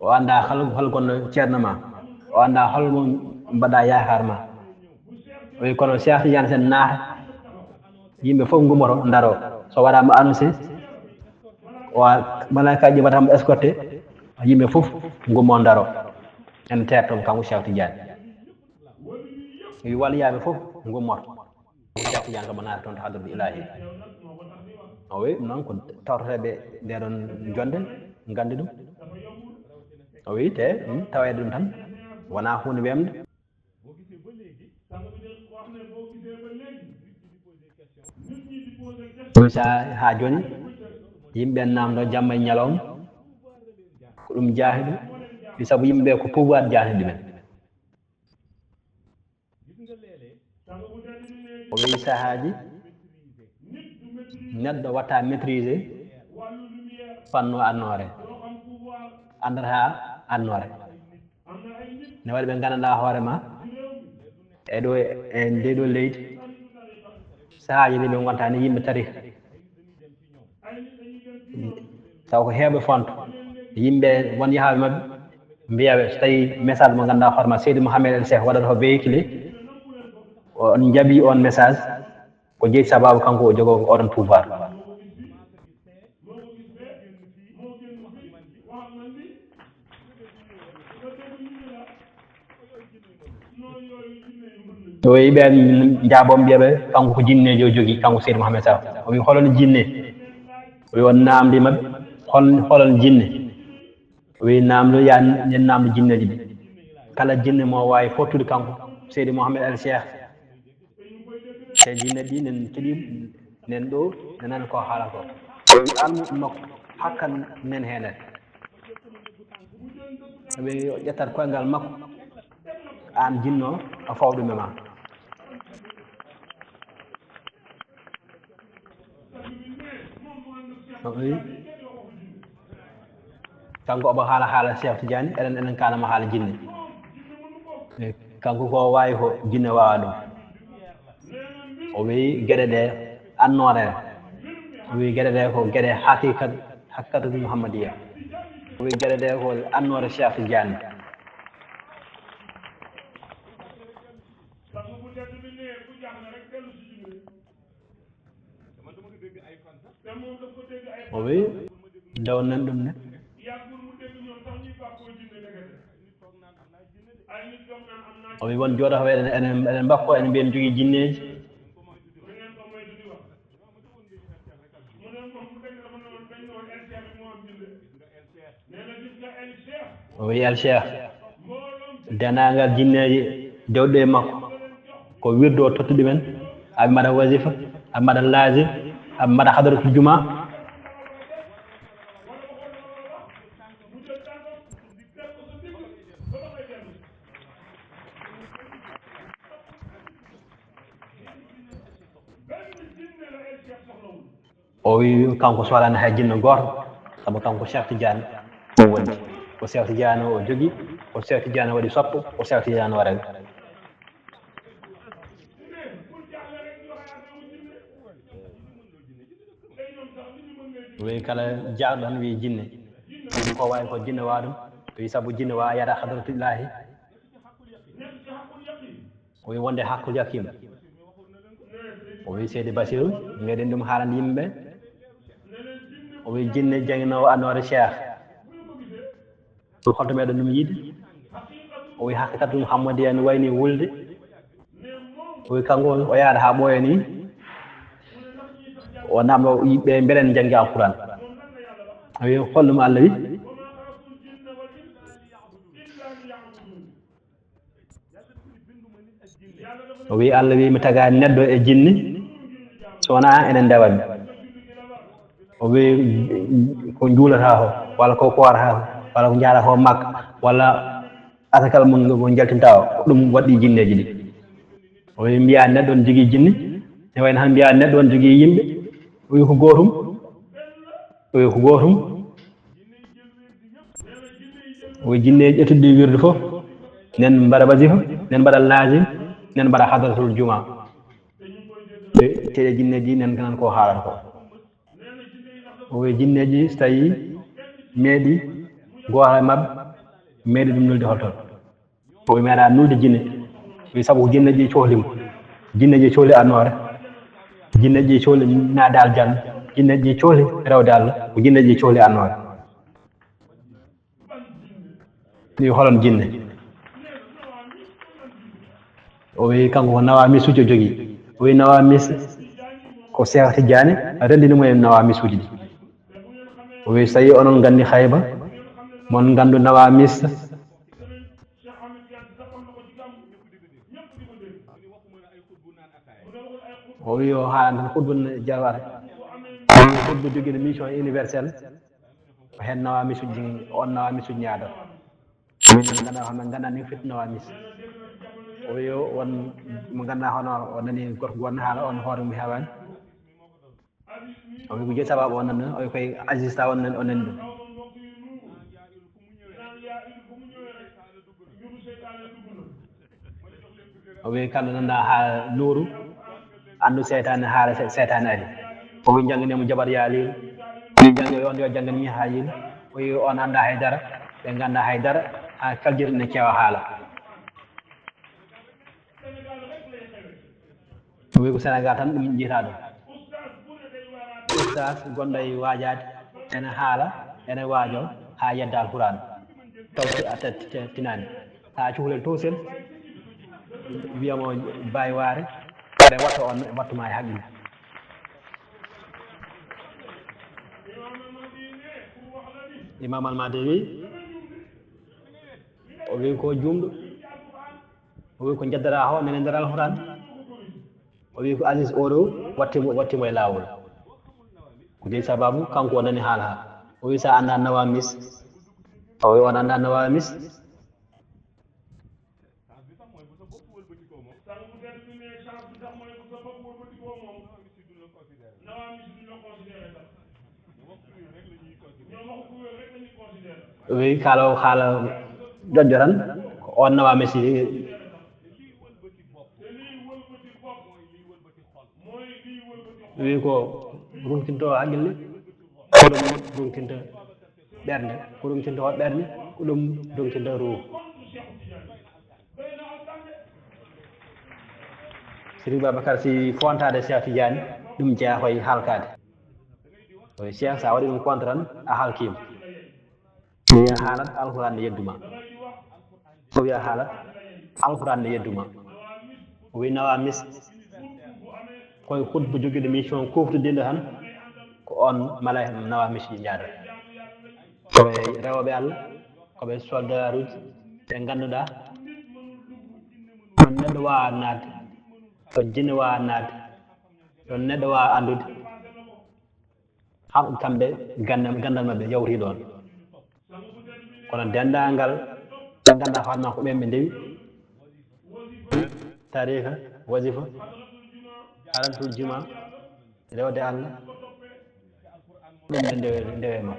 Speaker 2: o anda hol gonno ceerno ma o anda holmo mbaɗa yakar ma o wi kono Cheikh Tidiane sen naata yimɓe fof gumoto daro so waɗama annoncé o malaikaji mbatamo escorté yimɓe fof gummo daro en tertom kanko Cheikh Tidiane wi waliyaɓe fof gummoto Cheikh Tidiane kamo naata toon to hadratul ilahi o wi noon ko tawtoteɓe nde ɗon jonde gandi ɗum o wi te tawede ɗum tan wona hunde wemde sa ha joni yimɓe namdo jamma e ñalawma ko ɗum jaahi ɗum ɗi saabu yimɓeɓe ko pouvoir jaahi ɗumen o wi sahaji neɗɗo watta maîtrisé fanno annore andata annore ne waɗi ɓe gandanɗa hoorema eɗo e ndeɗo leydi sahaji ɗi ɓe gonta ni yimɓe tarika taw ko heeɓe fonto yimɓe won yaahaɓe mabɓe mbiyaɓe so tawi message mo ganduɗa hoorema Seydi Mouhamed El Cheikh waɗata ko véhiculé on jaaɓi on message ko jeeyi sababu kanko o jogo oɗon pouvoir o wi ɓen jaabom mbiyaɓe kanko ko jinnejo jogui kanko Seydi Mouhamed Sakho o wi holon jinne o wi on namdi mabɓe holon jinne o wi namdo yen namdo jinneji ɗi kala jinne mo wawi fottude kanko Seydi Mouhamed El Cheikh te jinne ɗi nen keeɗi nen ɗo nenen ko haala ko o wi almu makko hakka nen henet o wi ƴettat koyngal makko an jinno a fawɗume ma kanko omo haala Cheikh Tidiane enen kalamo haala jinne kanko ko wawi ko jinne wawa ɗum o wi gueɗe ɗe annore o wi gueɗe ɗe ko gueɗe hakkatu Mouhammadiya o wi gueɗe ɗe ko annore Cheikh Tidiane o wi dewnen ɗum ne o wi won jooɗoɓe enen mbakko enen mbiyen jogui jinneji o wi El Cheikh denagal jinneji dewɗo e makko ko wirdo o tottu ɗumen aɓe mbaɗa wasifa aɓe mbaɗa lazim aɓe mbaɗa hadratul juma o wi kanko sohlani hay jinno goto saabu kanko Cheikh Tidiane o wondi ko Cheikh Tidiane o jogui ko Cheikh Tidiane waɗi soppo ko Cheikh Tidiane waɗani wi kala jaaɗo tan wi jinne ko wawi ko jinne wawa ɗum wi saabu jinne wawa yaada hadratul ilahi o wi wonde hakkul yakkima o wi Seydi Bassirou meɗen ɗum haalande yimɓeɓe o wi jinne jangguinowo annore Cheikh holto meɗen ɗum yiide o wi hakkikatu Mouhammadiya ne wayni wulde o wi kanko o yaada ha ɓooya ni o namdo yimɓe beelen janggi alquran o wi hollum Allah wi o wi Allah wi mi tagani neɗɗo e jinni so wona enen ndewami o wi ko juulata ko walla ko koorata ko walla ko jaara ko makka walla asakal mo jaltinta o ko ɗum waɗɗi jinneji ɗi o wi mbiya neɗɗo on jogui jinni ne wayno han mbiya neɗɗo on jogui yimɓe o wi ko gotum o wi ko gotum o wi jinneji ƴettude wirde foof nen mbaɗa wasifa nen mbaɗa lazim nen mbaɗa hadratul juma tele jinneji nen ganan ko haalata ko o wi jinneji so tawi meeɗi goto e mabɓe meeɗi ɗum nulde holton o wi meeɗa nulde jinne wi sabu ko jinneji cohlimo jinneji cohli annore jinneji cohli naade aljanna jinneji cohli rewde Allah ko jinneji cohli annore ni holon jinne o wi kanko ko nawa misuji jogui o wi nawa mis ko Cheikh Tidiane rendinimo e nawa misuji ɗi o wi so tawi onon gandi hayba mon gandu nawa mis o wi o haalan tan hutbu jarwata hutbu joguiɗo mission universelle ko hen nawa misuji on nawa misuji ñaadata min ganda hono ganda ni fit nawa mis o wi won mo ganda hono o nani gorko gonno haala on hoore mum hewani o wi ko jeeyi sababu o nanno o wi koye agista on nani ɗum o wi kamɓe nanda ha luuru andu seytane haala seytane ari o wi jangganimo jaɓat yaalino o wi jangge on yo janggani ha yiino o wi on anda haydara ɓe ganda haydara ha kaljiri ne keewa haala o wi ko Sénégal tan ɗum jiita ɗum oustas gonɗo e waajade ene haala ene waajo ha yedda alquran taw tinani ha cuhlel tosel wiyamo bawi waare ɓe watta on wattuma e haqqille Imam Almadi wi o wi ko jumɗo o wi ko jeddata ho nene nder alquran o wi ko Aziz oɗo wattimo e lawol ko jeeyi sababu kanko o nani haala ha o wi sa anda nawa mis o wi on anda nawa mis o wi kaalawo haala joƴƴo tan ko on nawa mis o wi ko rumtinto haqqille ko ɗum rumtinta ɓernde ko rumtinta o ɓernde ko ɗum rumtinta ruhu Serigne Babacar Sy fontade Cheikh Tidiane ɗum jeeya koye halkade o wi Cheikh sa waɗi ɗum compte tan a halkima o wi a haalat alquran ne yedduma o wi a haalat alquran ne yedduma o wi nawa mis koye hutba joguiɗo mission kuftodinɗo tan ko on mala nawa misi jaada koɓe rewoɓe Allah koɓe soldat uji ɓe ganduɗa ɗon neɗɗo wawa nadde ɗon jinne wawa nadde ɗon neɗɗo wawa andude kamɓe gandal mabɓe yawti ɗon kono dendagal ɓe ganduɗa hoorema ko ɓen ɓe ndewi tarika wasifa harantul juma rewde Allah ɗum ɓe ndewe ma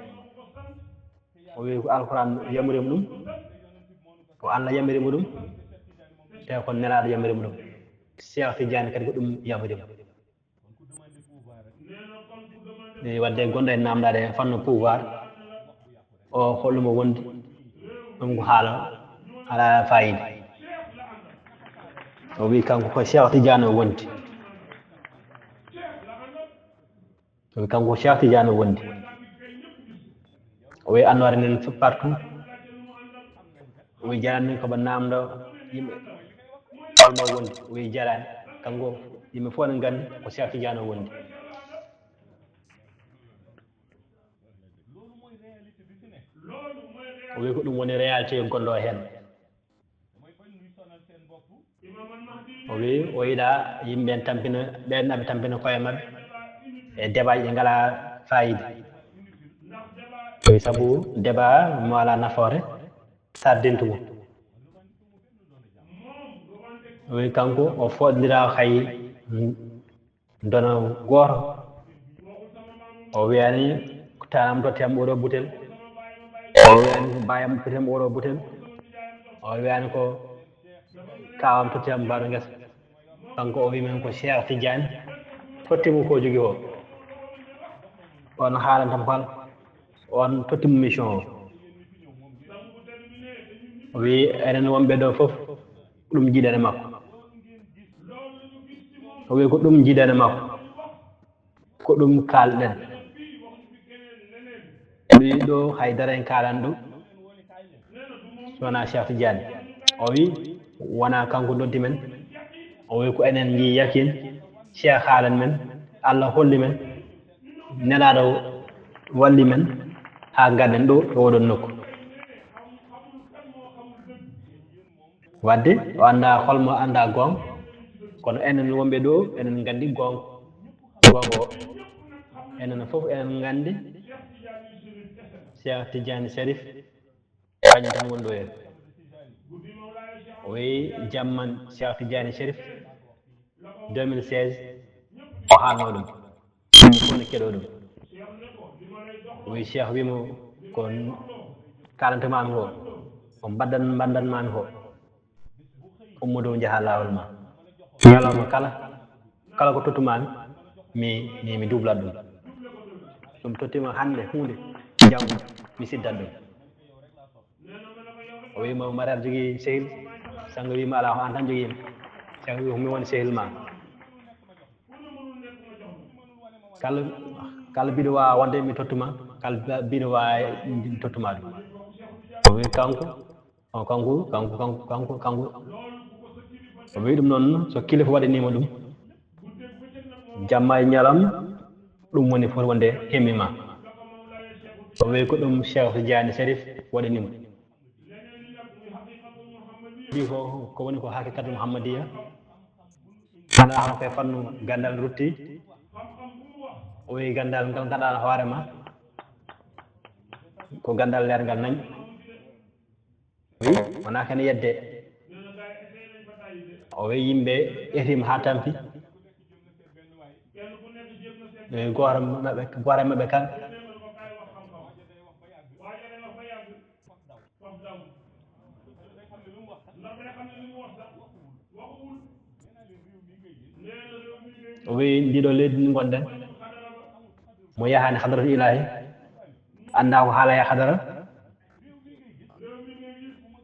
Speaker 2: o wi ko alquran yamirima ɗum ko Allah yamirima ɗum te ko nelaɗo yamirima ɗum Cheikh Tidiane kadi ko ɗum yamirima wadde gonɗo e namdade e fanno pouvoir o hollumo wondi ɗum ko haala ala fayida o wi kanko ko Cheikh Tidiane o wondi o wi kanko ko Cheikh Tidiane o wondi o wi annore nen partout o wi jarani koɓe namdo yimɓe holno wondi o wi jarani kanko yimɓe fof ne gandi ko Cheikh Tidiane o wondi o wi ko ɗum woni réalité gonɗo hen o wi o yiɗa yimɓe tampina ɓen aɓe tampina koye mabɓe e débat ɗi ngala fayida o wi saabu débat mo ala nafoore sardintumo o wi kanko o foɗodira hay dono goto o wiyani ko tanam tottema oɗo butel o wiyani ko bayam tottema oɗo butel o wiyani ko kawam tottema mbaɗo guesa kanko o wimen ko Cheikh Tidiane tottimu ko jogi o on haalantam fal on tottimu mission o wi enen wonɓe ɗo fof ɗum jiiɗane makko o wi ko ɗum jiiɗane makko ko ɗum kalɗen wi ɗo haydara en kalan ɗum sowona Cheikh Tidiane o wi wona kanko noddi men o wi ko enen ji yakin Cheikh haalan men Allah holli men nelaɗo walli men ha garɗen ɗo e oɗon nokku wadde o anda holmo anda gong kono enen wonɓe ɗo enen gandi gong o enen fof enen gandi Cheikh Tidiane Chérif kañum tan woni ɗo hen o wi jamman Cheikh Tidiane Chérif 2016 o haalno ɗum ɗum fof ne keɗo ɗum o wi Cheikh wimo ko kalantamami ko ko mbandanmami ko ummo dow jaaha lawol ma ñalawma kala ko tottumami mi dublat ɗum tottima hande hunde janggo mi siddat ɗum o wima mbaɗa aɗa jogui sehil sanggo wima ala ko an tan joguimi Cheikh wi mi woni sehil ma kala mbiɗo wawa wonde mi tottuma kala mbiɗo wawi tottuma ɗum o wi kanko o wi ɗum noon so kilifa waɗanima ɗum jamma e ñalam ɗum woni foti wonde hemmima o wi ko ɗum Cheikh Tidiane Chérif waɗanimo wi ko woni ko haqiqatu Muhammadiya anda hono koye fannu gandal rutti o wi gandal ngal gaɗa hoorema ko gandal lergal nañ wi wona kene yedde o wi yimɓe etima ha tampi goto maɓɓe kan o wi ndiɗo leydi ndi gonɗen mo yahani hadratu ilahi anda ko haala e hadara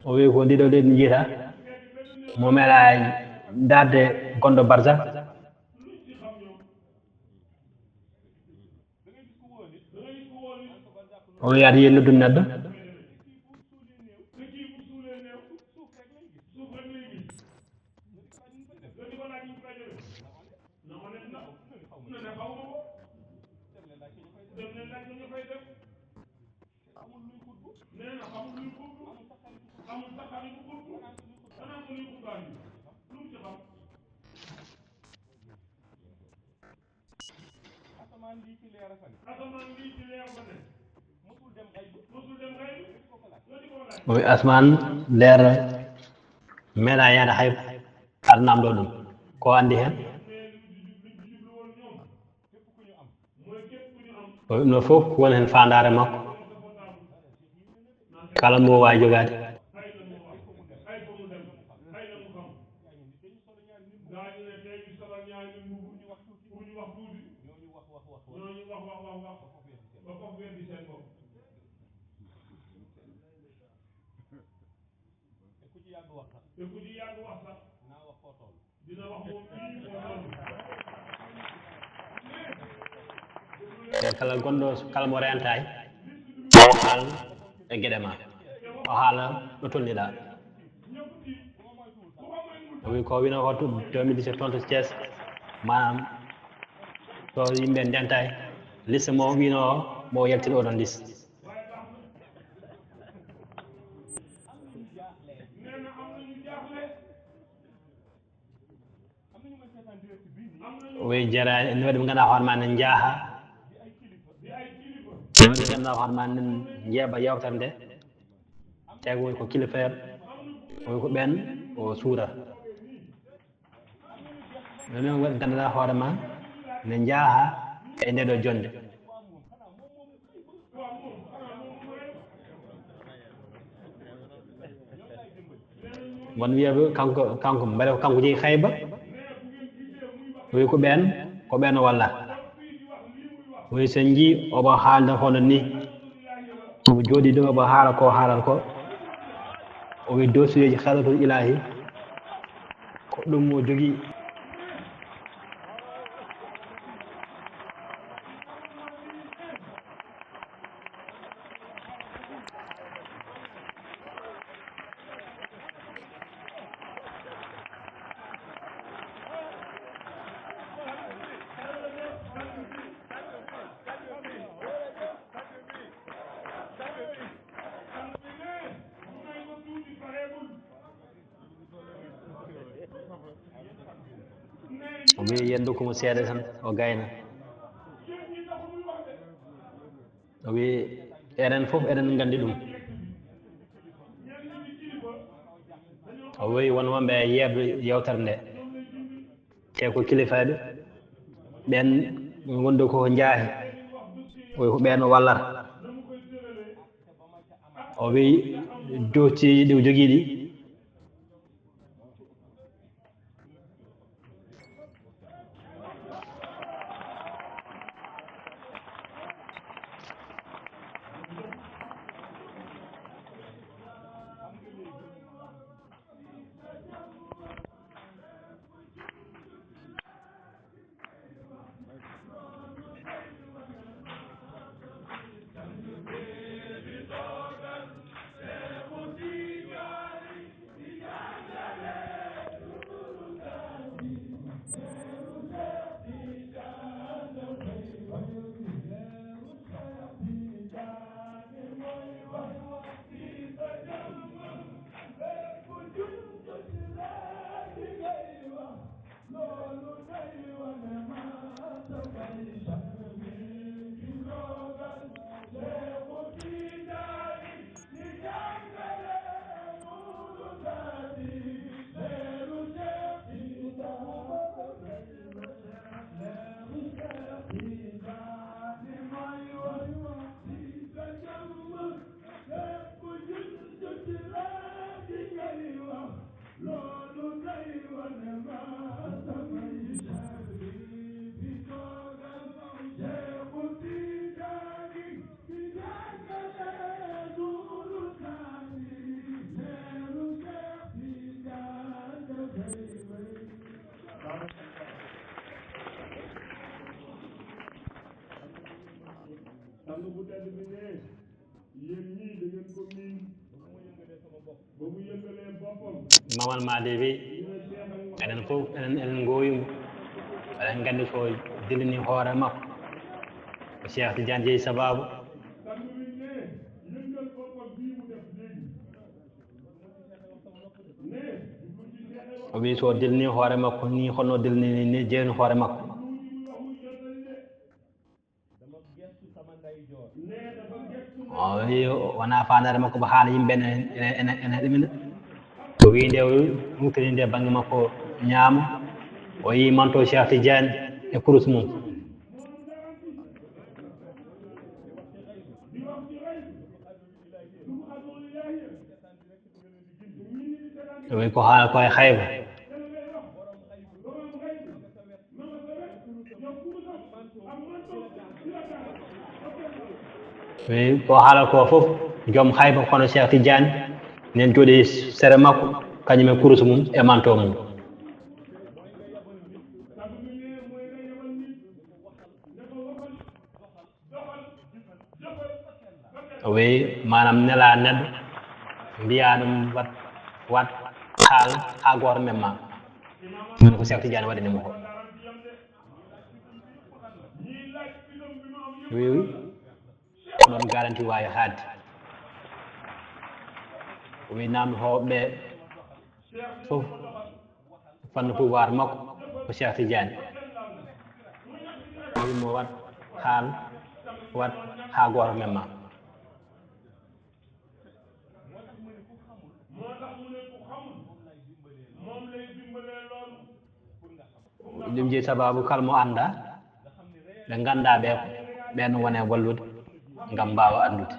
Speaker 2: o wi ko ndiɗo leydi ndi jiita mo meeɗa darde gonɗo barzak o wi aɗa yiya noddu neɗɗo o wi asman leer meeɗa yaade hay arnamɗo ɗum ko andi hen o wi ɗum ɗo fof woni hen fandare makko kala mo wawi jogade kala gonɗo kala mo rentay o haal e gueɗe ma o haala ɗo tolniɗa o wi ko wino ko 2017 toon to Thiès manam to yimɓe ndentay liste mo wino mo yaltin oɗon liste o wi jarani ne waɗi ɓe ganduɗa hoorema ne jaaha ne waɗi ɓe ganduɗa hoorema ne jeeɓa yewtere nde tawi woni ko kilifaɓe o wi ko ɓen o suura ɗumen waɗi ganduɗa hoorema ne jaaha e ndeɗo jonde won wiyaɓe kanko beele ko kanko jeeyi Hayba o wi ko ɓen ko ɓen walla oyi sen ji oɓo haalde hono ni omo jooɗi ɗo oɓo haala ko haalal ko o wi dossier ji halatul ilahi ko ɗum mo jogii o wi yendu komo seeɗa tan o gayna o wi enen fof eɗen nganndi ɗum o wi won wonɓe yeɓde yewtere nde te ko kilifaɓe ɓen wonde koko jaahi o wi ko ɓen wallata o wi dossier ɗi o jogii ɗi Mamal Madi wi enen fof enen gooyimo eɗen nganndi ko dilani hoore makko ko Cheikh Tidiane jeyi sababu o wi so dilani hoore makko ni holno dilani ni jeeyni hoore makko o wi wona fandare makko mo haala yimɓe ene ɗumina o wi nde wutiri nde bange makko ñaamo o yi manto Cheikh Tidiane e kurus mum o wi ko haala ko e hayba o wi ko haala ko fof joom hayba kono Cheikh Tidiane nen jooɗi sere makko kañum e kurus mum e manto mum o wi manam nela neɗɗo mbiya ɗum wat haal ha goto memma ɗum ko Cheikh Tidiane waɗanimo ko wi ko ɗon garanti wawi haadde o wi namdo hoɓɓe fof fanno pouvoir makko ko Cheikh Tidiane o wimo wat haal wat ha goto memma ɗum jeeyi sababu kala mo anda ɓe ganda ɓe ɓen wone wallude ngam mbawa andude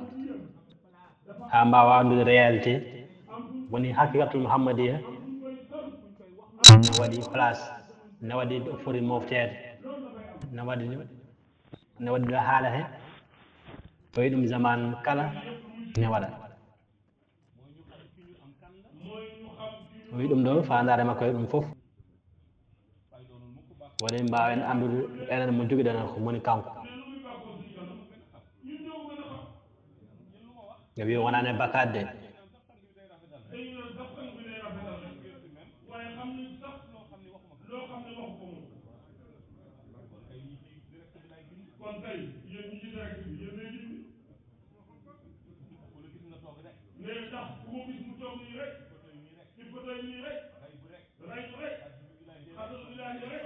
Speaker 2: ha mbawa andude réalité woni haqiqatul Muhammadiya ne waɗi place ne waɗi ɗo foti moftede ne waɗi haala he o wi ɗum zaman kala ne waɗa o wi ɗum ɗo fandare makko e ɗum fof woni mbawen andude enen mo jogiɗen ko moni kanko o wi wonani bakade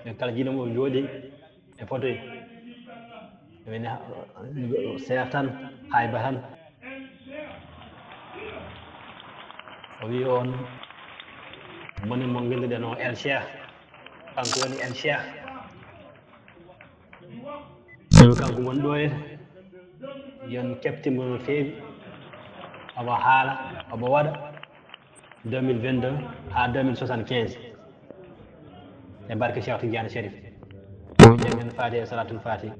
Speaker 2: de kala jiiɗomo o jooɗi e fotoy wini seeɗa tan hayba tan o wi on moni mo gelluɗen o El Cheikh kanko woni El Cheikh o wi kanko woni ɗo e yon keɓtimo no feewi omo haala omo waɗa 2022 ha 2075 e barke Cheikh Tidiane Chérif o wi men faati e salatul fati